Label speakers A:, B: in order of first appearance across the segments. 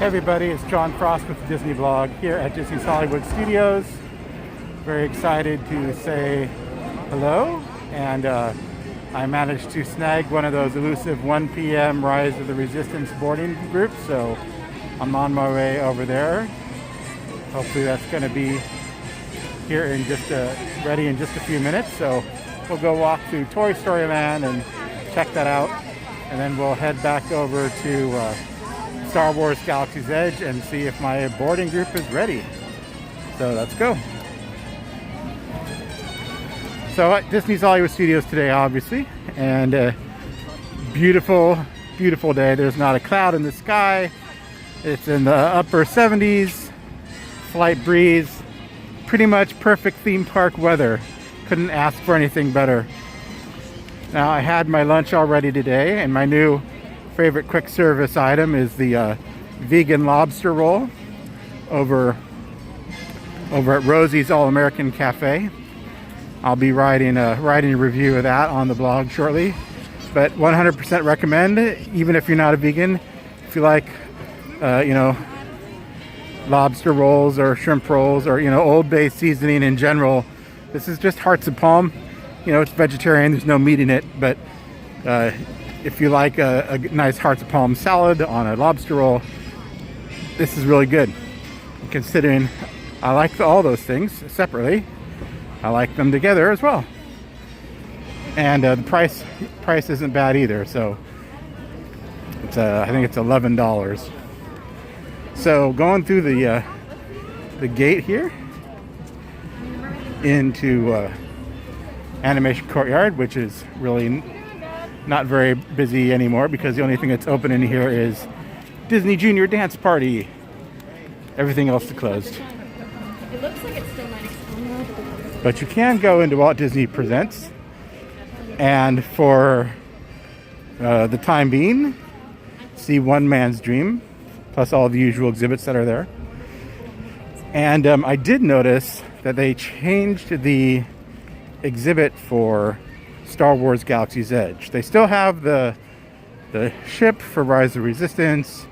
A: Hey everybody, it's John Frost with the Disney Vlog here at Disney's Hollywood Studios. Very excited to say hello, and I managed to snag one of those elusive 1 p.m. Rise of the Resistance boarding groups, so I'm on my way over there. Hopefully that's going to be here in ready in just a few minutes. So we'll go walk through Toy Story Land and check that out, and then we'll head back over to Star Wars Galaxy's Edge and see if my boarding group is ready. So let's go. So at Disney's Hollywood Studios today, obviously, and beautiful, beautiful day. There's not a cloud in the sky. It's in the upper 70s, slight breeze, pretty much perfect theme park weather. Couldn't ask for anything better. Now I had my lunch already today, and my new favorite quick service item is the vegan lobster roll over at Rosie's All-American Cafe. I'll be writing a review of that on the blog shortly, but 100% recommend, even if you're not a vegan. If you like lobster rolls or shrimp rolls or Old Bay seasoning in general, this is just hearts of palm. It's vegetarian, there's no meat in it, but if you like a nice hearts of palm salad on a lobster roll, this is really good. Considering I like all those things separately, I like them together as well. And the price isn't bad either. So it's I think it's $11. So going through the gate here into Animation Courtyard, which is really not very busy anymore because the only thing that's open in here is Disney Junior Dance Party. Everything else is closed.
B: It looks like it's still nice.
A: But you can go into Walt Disney Presents, and for the time being, see One Man's Dream, plus all the usual exhibits that are there. And I did notice that they changed the exhibit for Star Wars Galaxy's Edge. They still have the ship for Rise of the Resistance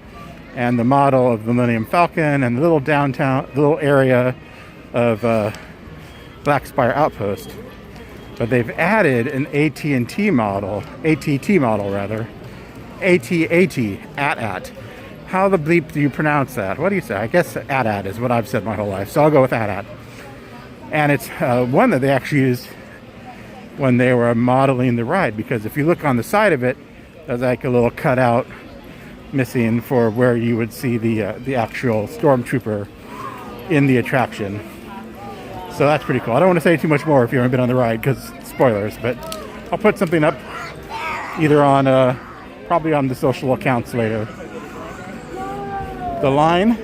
A: and the model of the Millennium Falcon and the little area of Black Spire Outpost. But they've added an AT&T model, ATT model rather. AT. How the bleep do you pronounce that? What do you say? I guess AT is what I've said my whole life, so I'll go with AT. And it's one that they actually used when they were modeling the ride, because if you look on the side of it, there's like a little cutout missing for where you would see the actual stormtrooper in the attraction. So that's pretty cool. I don't want to say too much more if you haven't been on the ride because spoilers, but I'll put something up either on probably on the social accounts later. The line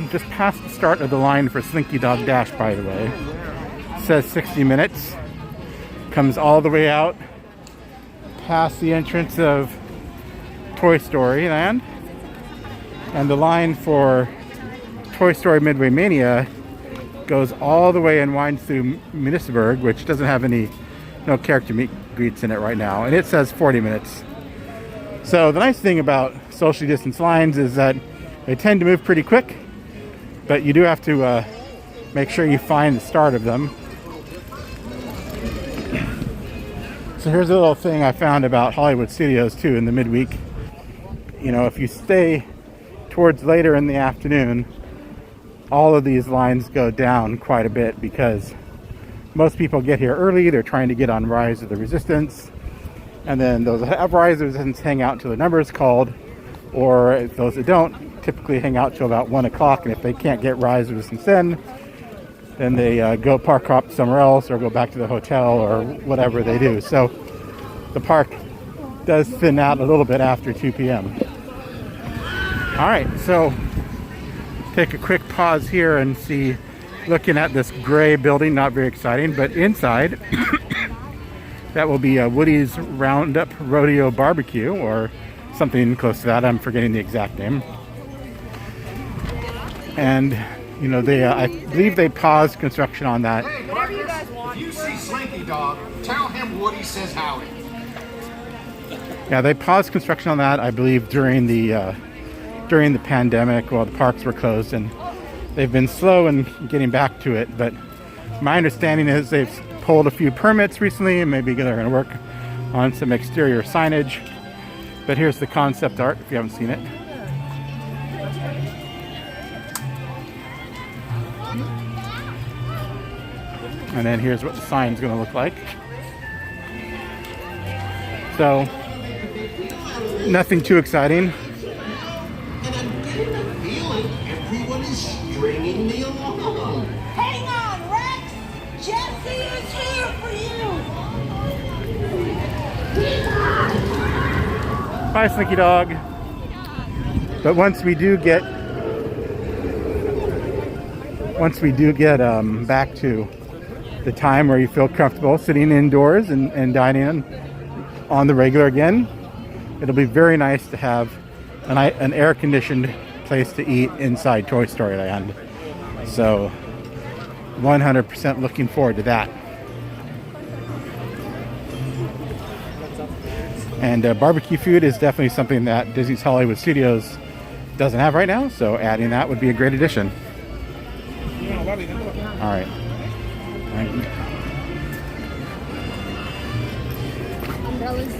A: just past the start of the line for Slinky Dog Dash, by the way, says 60 minutes, comes all the way out past the entrance of Toy Story Land, and the line for Toy Story Midway Mania goes all the way and winds through Munisburg, which doesn't have no character meet greets in it right now, and it says 40 minutes. So the nice thing about socially distanced lines is that they tend to move pretty quick, but you do have to make sure you find the start of them. So here's a little thing I found about Hollywood Studios too in the midweek. If you stay towards later in the afternoon, all of these lines go down quite a bit because most people get here early. They're trying to get on Rise of the Resistance, and then those that have Rise of the Resistance hang out until the number is called, or those that don't typically hang out till about 1 o'clock, and if they can't get Rise of the Resistance then they go park up somewhere else or go back to the hotel or whatever they do. So the park does thin out a little bit after 2 p.m. All right, so take a quick pause here and see, looking at this gray building, not very exciting, but inside that will be Woody's Roundup Rodeo Barbecue or something close to that. I'm forgetting the exact name. And I believe they paused construction on that.
C: Hey, whatever you guys want. If you see Slinky Dog, tell him Woody says howdy.
A: Yeah, they paused construction on that, I believe, during the during the pandemic while the parks were closed, and they've been slow in getting back to it. But my understanding is they've pulled a few permits recently, and maybe they're going to work on some exterior signage. But here's the concept art if you haven't seen it. And then here's what the sign's going to look like. So, nothing too exciting.
C: And I'm getting the feeling everyone is stringing me along.
D: Hang on, Rex! Jesse is here for you!
A: Bye, Slinky Dog. But once we do get back to the time where you feel comfortable sitting indoors and dining on the regular again, it'll be very nice to have an air-conditioned place to eat inside Toy Story Land. So 100% looking forward to that. And barbecue food is definitely something that Disney's Hollywood Studios doesn't have right now, so adding that would be a great addition. All right.
B: Umbrellas.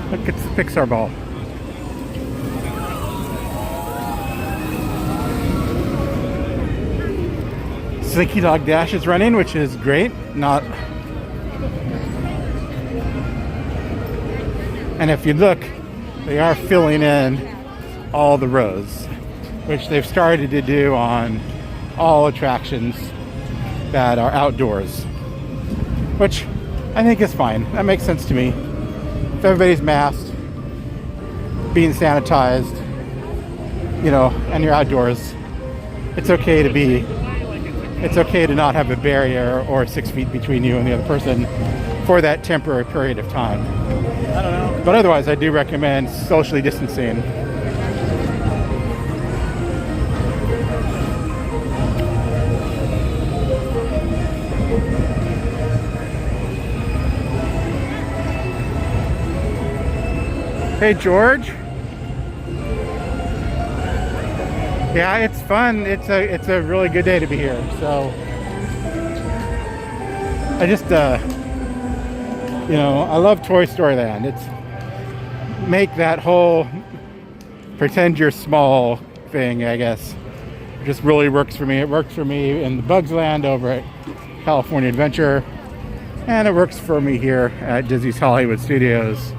A: Look, it's the Pixar ball. Slinky Dog Dash is running, which is great. And if you look, they are filling in all the rows, which they've started to do on all attractions that are outdoors, which I think is fine. That makes sense to me. If everybody's masked, being sanitized, and you're outdoors, it's okay to not have a barrier or 6 feet between you and the other person for that temporary period of time. I don't know. But otherwise, I do recommend socially distancing. Hey, George. Yeah, it's fun. It's a really good day to be here. So I just I love Toy Story Land. It's make that whole pretend you're small thing, I guess, just really works for me. It worked for me in the Bugs Land over at California Adventure, and it works for me here at Disney's Hollywood Studios.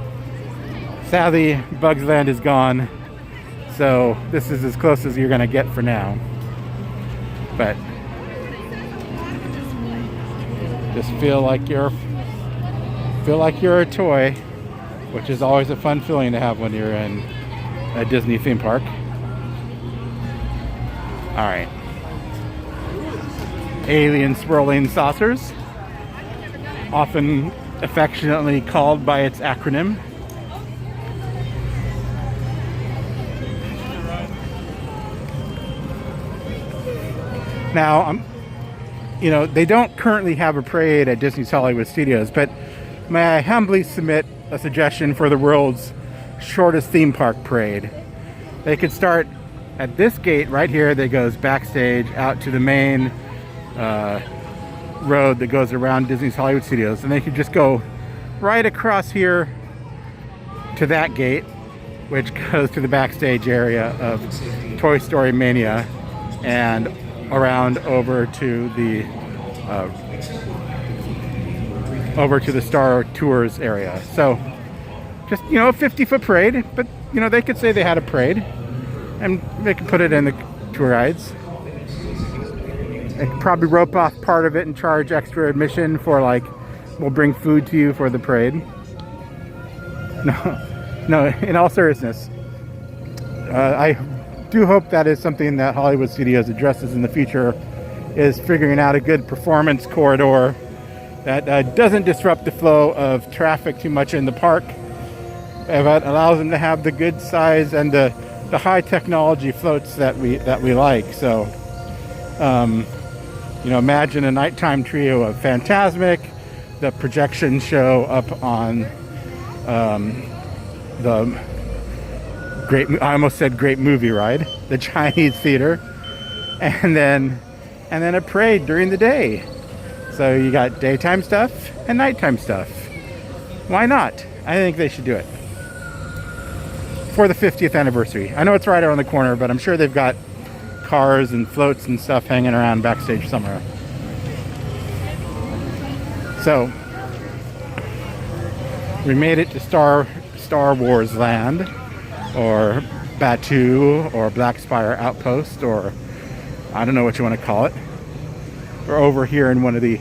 A: Sadly, Bugs Land is gone, so this is as close as you're gonna get for now. But just feel like you're a toy, which is always a fun feeling to have when you're in a Disney theme park. All right. Alien swirling saucers, often affectionately called by its acronym. Now, they don't currently have a parade at Disney's Hollywood Studios, but may I humbly submit a suggestion for the world's shortest theme park parade. They could start at this gate right here that goes backstage out to the main road that goes around Disney's Hollywood Studios, and they could just go right across here to that gate, which goes to the backstage area of Toy Story Mania, and around over to the Star Tours area. So just a 50-foot parade, but they could say they had a parade and they could put it in the tour guides. They could probably rope off part of it and charge extra admission for, like, we'll bring food to you for the parade. No, in all seriousness, I do hope that is something that Hollywood Studios addresses in the future, is figuring out a good performance corridor that doesn't disrupt the flow of traffic too much in the park, but allows them to have the good size and the high technology floats that we like. So imagine a nighttime trio of Fantasmic, the projection show up on the I almost said great movie ride, the Chinese theater, and then a parade during the day. So you got daytime stuff and nighttime stuff. Why not? I think they should do it for the 50th anniversary. I know it's right around the corner, but I'm sure they've got cars and floats and stuff hanging around backstage somewhere. So we made it to Star Wars Land, or Batuu, or Black Spire Outpost, or I don't know what you want to call it. We're over here in one of the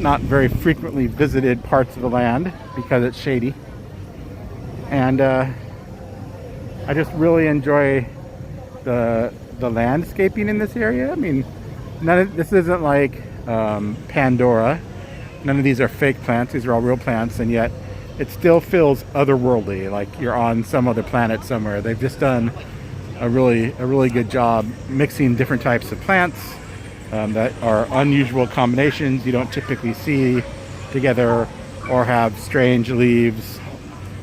A: not very frequently visited parts of the land because it's shady. And I just really enjoy the landscaping in this area. I mean, this isn't like Pandora. None of these are fake plants. These are all real plants, and yet it still feels otherworldly, like you're on some other planet somewhere. They've just done a really good job mixing different types of plants that are unusual combinations you don't typically see together, or have strange leaves.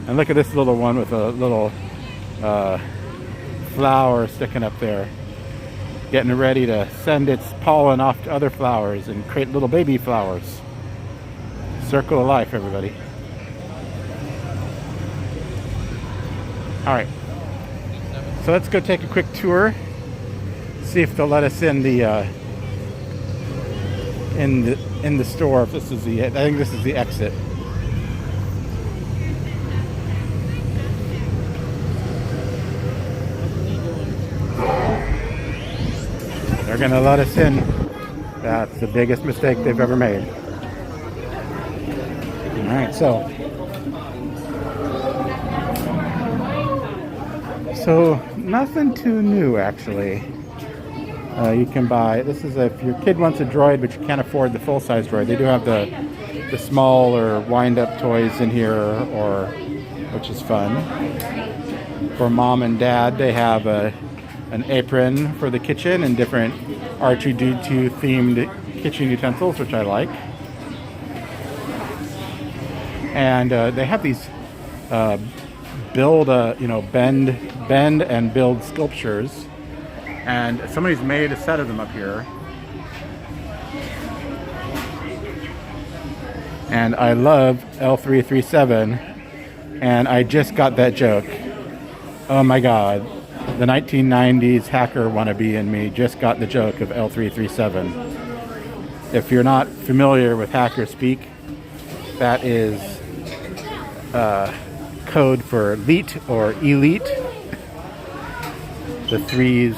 A: And look at this little one with a little flower sticking up there, getting ready to send its pollen off to other flowers and create little baby flowers. Circle of life, everybody. All right, so let's go take a quick tour, see if they'll let us in the store. If this is I think this is the exit. They're gonna let us in. That's the biggest mistake they've ever made. All right, so nothing too new actually. You can buy, this is if your kid wants a droid but you can't afford the full-size droid. They do have the smaller wind-up toys in here, which is fun. For mom and dad, they have an apron for the kitchen and different R2-D2 themed kitchen utensils, which I like. And they have these bend and build sculptures, and somebody's made a set of them up here. And I love L337, and I just got that joke. Oh my god, the 1990s hacker wannabe in me just got the joke of L337. If you're not familiar with hacker speak, that is code for elite or elite. The 3s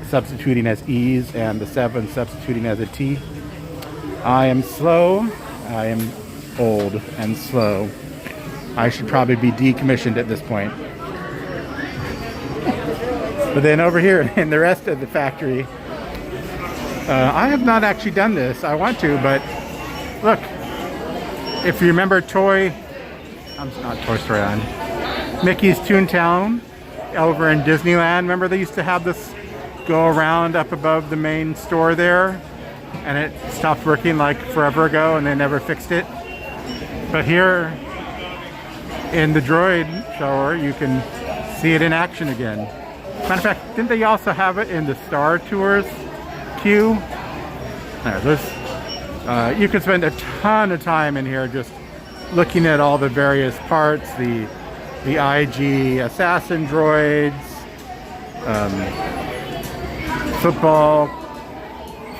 A: substituting as E's and the 7 substituting as a T. I am slow. I am old and slow. I should probably be decommissioned at this point. But then over here in the rest of the factory, I have not actually done this. I want to, but look, if you remember not Toy Story Land, Mickey's Toontown over in Disneyland, remember they used to have this go around up above the main store there, and it stopped working like forever ago and they never fixed it. But here in the droid shower, you can see it in action again. Matter of fact, didn't they also have it in the Star Tours queue? You could spend a ton of time in here just looking at all the various parts, the IG assassin droids,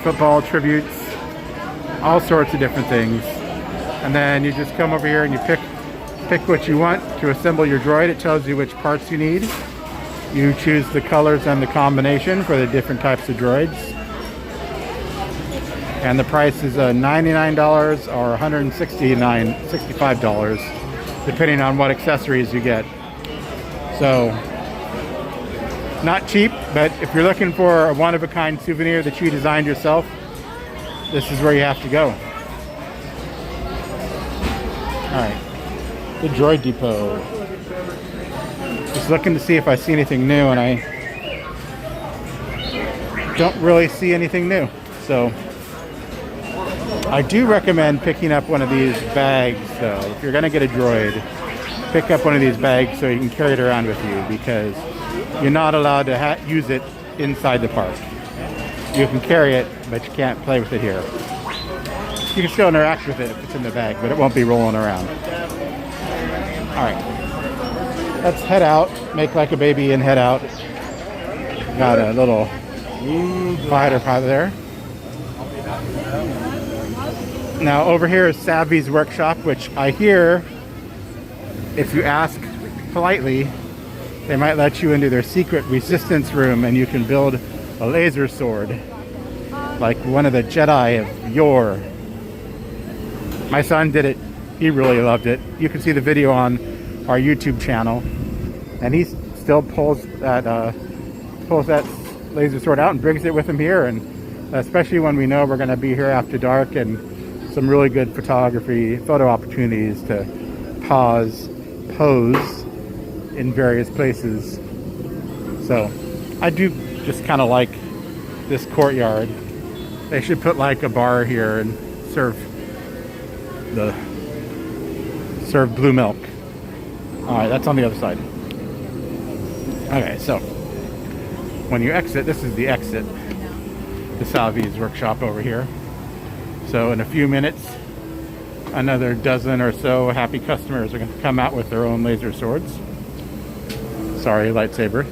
A: football tributes, all sorts of different things. And then you just come over here and you pick what you want to assemble your droid. It tells you which parts you need. You choose the colors and the combination for the different types of droids. And the price is $99 or $165, depending on what accessories you get. So, not cheap, but if you're looking for a one-of-a-kind souvenir that you designed yourself, this is where you have to go. Alright, the Droid Depot. Just looking to see if I see anything new, and I don't really see anything new. So, I do recommend picking up one of these bags, though. If you're going to get a droid, pick up one of these bags so you can carry it around with you, because you're not allowed to use it inside the park. You can carry it, but you can't play with it here. You can still interact with it if it's in the bag, but it won't be rolling around. All right, let's head out, make like a baby and head out. Got a little fighter pilot there. Now over here is Savvy's workshop, which I hear, if you ask politely, they might let you into their secret resistance room and you can build a laser sword like one of the Jedi of yore. My son did it. He really loved it. You can see the video on our YouTube channel, and he still pulls that laser sword out and brings it with him here, and especially when we know we're going to be here after dark, and some really good photo opportunities to pose in various places. So I do just kind of like this courtyard. They should put like a bar here and serve blue milk. All right, that's on the other side. Okay, so when you exit, this is the exit to Salvi's workshop over here. So in a few minutes, another dozen or so happy customers are going to come out with their own laser swords. Sorry, lightsaber.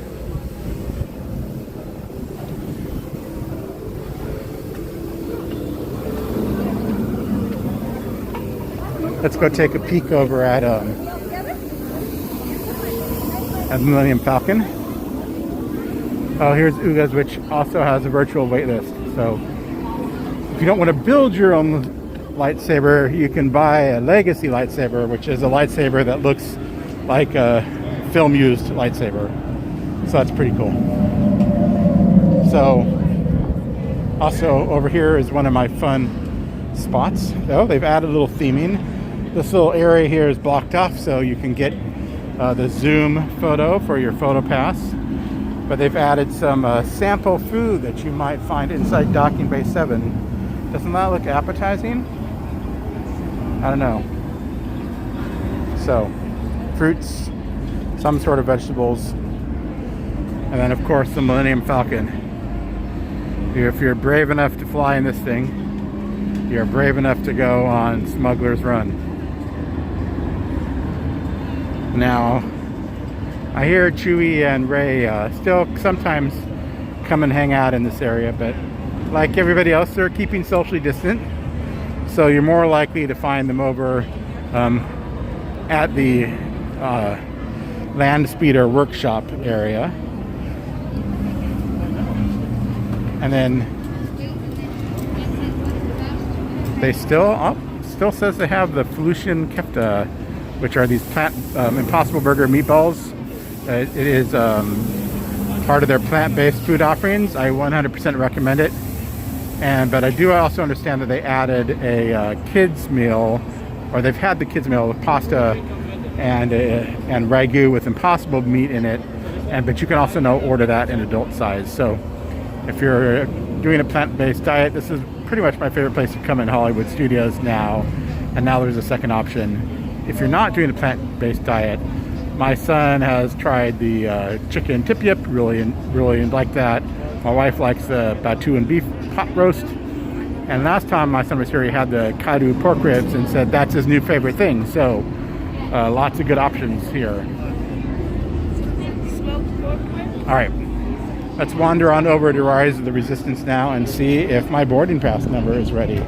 A: Let's go take a peek over at Millennium Falcon. Oh, here's Uga's, which also has a virtual waitlist. So if you don't want to build your own lightsaber, you can buy a legacy lightsaber, which is a lightsaber that looks like a film-used lightsaber. So that's pretty cool. So also over here is one of my fun spots. Oh, they've added a little theming. This little area here is blocked off so you can get the zoom photo for your photo pass. But they've added some sample food that you might find inside Docking Bay 7. Doesn't that look appetizing? I don't know. So, fruits, some sort of vegetables, and then of course the Millennium Falcon. If you're brave enough to fly in this thing, you're brave enough to go on Smuggler's Run. Now, I hear Chewie and Rey still sometimes come and hang out in this area, but like everybody else, they're keeping socially distant. So you're more likely to find them over at the land speeder workshop area. And then they still says they have the Felucian kefta, which are these Impossible Burger meatballs. It is part of their plant-based food offerings. I 100% recommend it. But I do also understand that they added a kids meal, or they've had the kids meal with pasta and ragu with Impossible meat in it. But you can also now order that in adult size. So if you're doing a plant-based diet, this is pretty much my favorite place to come in Hollywood Studios now. And now there's a second option. If you're not doing a plant-based diet, my son has tried the chicken tip yip, really like that. My wife likes the batu and beef pot roast. And last time my son was here, he had the kadu pork ribs and said that's his new favorite thing. So lots of good options here. All right, let's wander on over to Rise of the Resistance now and see if my boarding pass number is ready.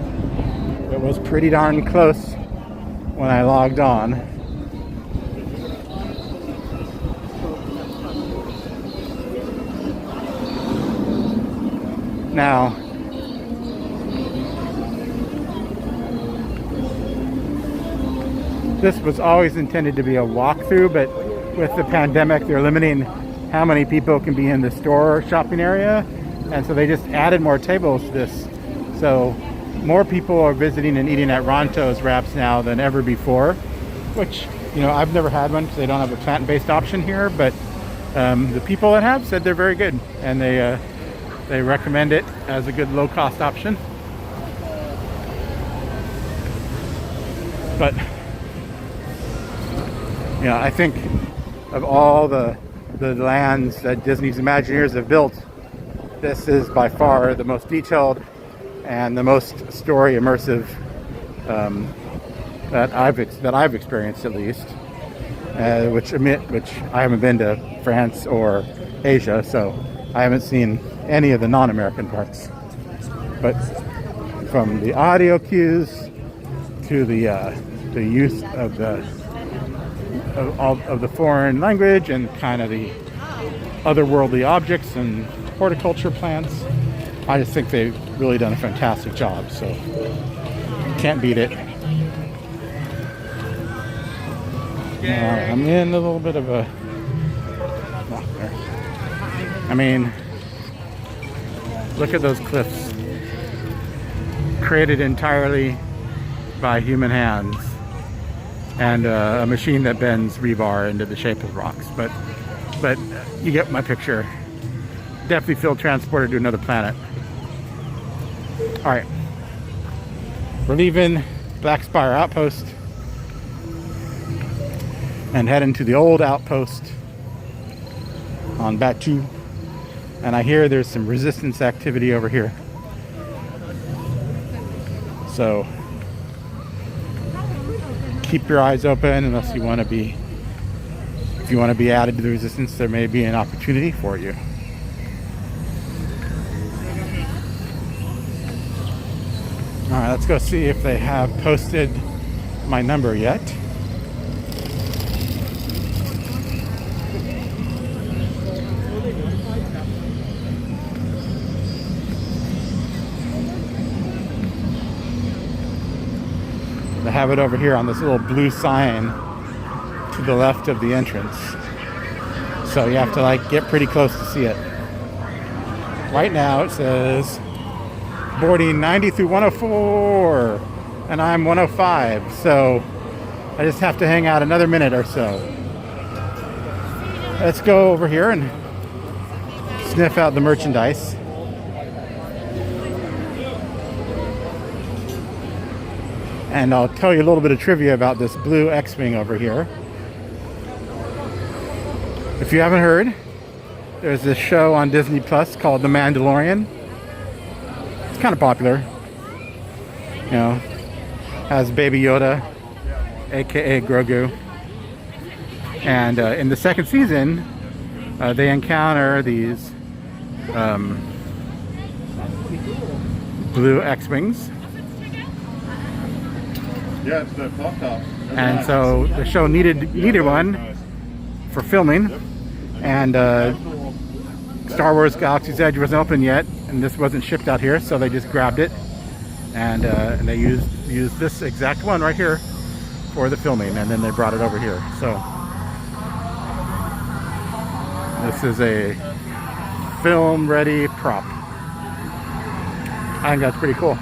A: It was pretty darn close when I logged on. Now, this was always intended to be a walkthrough, but with the pandemic, they're limiting how many people can be in the store shopping area, and so they just added more tables to this. So more people are visiting and eating at Ronto's wraps now than ever before, which, you know, I've never had one because they don't have a plant-based option here, but the people that have said they're very good, and they recommend it as a good low-cost option. But You know, I think of all the lands that Disney's Imagineers have built, this is by far the most detailed and the most story immersive that I've experienced, at least. Which I haven't been to France or Asia, so I haven't seen any of the non-American parts. But from the audio cues to the use of the foreign language and kind of the otherworldly objects and horticulture plants, I just think they've really done a fantastic job. So can't beat it. I'm in a little bit of a. I mean, look at those cliffs, created entirely by human hands, and a machine that bends rebar into the shape of rocks. But you get my picture. Definitely feel transported to another planet. All right, we're leaving Black Spire Outpost and heading to the old outpost on Batu. And I hear there's some resistance activity over here. So keep your eyes open unless you want to be, if you want to be added to the resistance, there may be an opportunity for you. All right, let's go see if they have posted my number yet. They have it over here on this little blue sign to the left of the entrance. So you have to like get pretty close to see it. Right now it says boarding 90 through 104 and I'm 105. So I just have to hang out another minute or so. Let's go over here and sniff out the merchandise. And I'll tell you a little bit of trivia about this blue X-Wing over here. If you haven't heard, there's this show on Disney Plus called The Mandalorian. It's kind of popular. You know, has Baby Yoda, aka Grogu. And in the second season, they encounter these blue X-Wings.
E: Yeah, it's the pop top.
A: And so the show needed one for filming, and Star Wars Galaxy's Edge wasn't open yet, and this wasn't shipped out here, so they just grabbed it, and they used this exact one right here for the filming, and then they brought it over here. So this is a film-ready prop. I think that's pretty cool.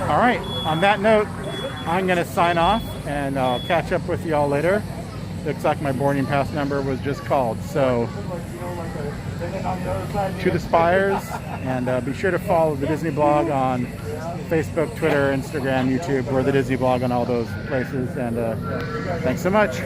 A: All right, on that note, I'm going to sign off, and I'll catch up with y'all later. Looks like my boarding pass number was just called. So, to the Spires, and be sure to follow the Disney blog on Facebook, Twitter, Instagram, YouTube. We're the Disney blog on all those places, and thanks so much.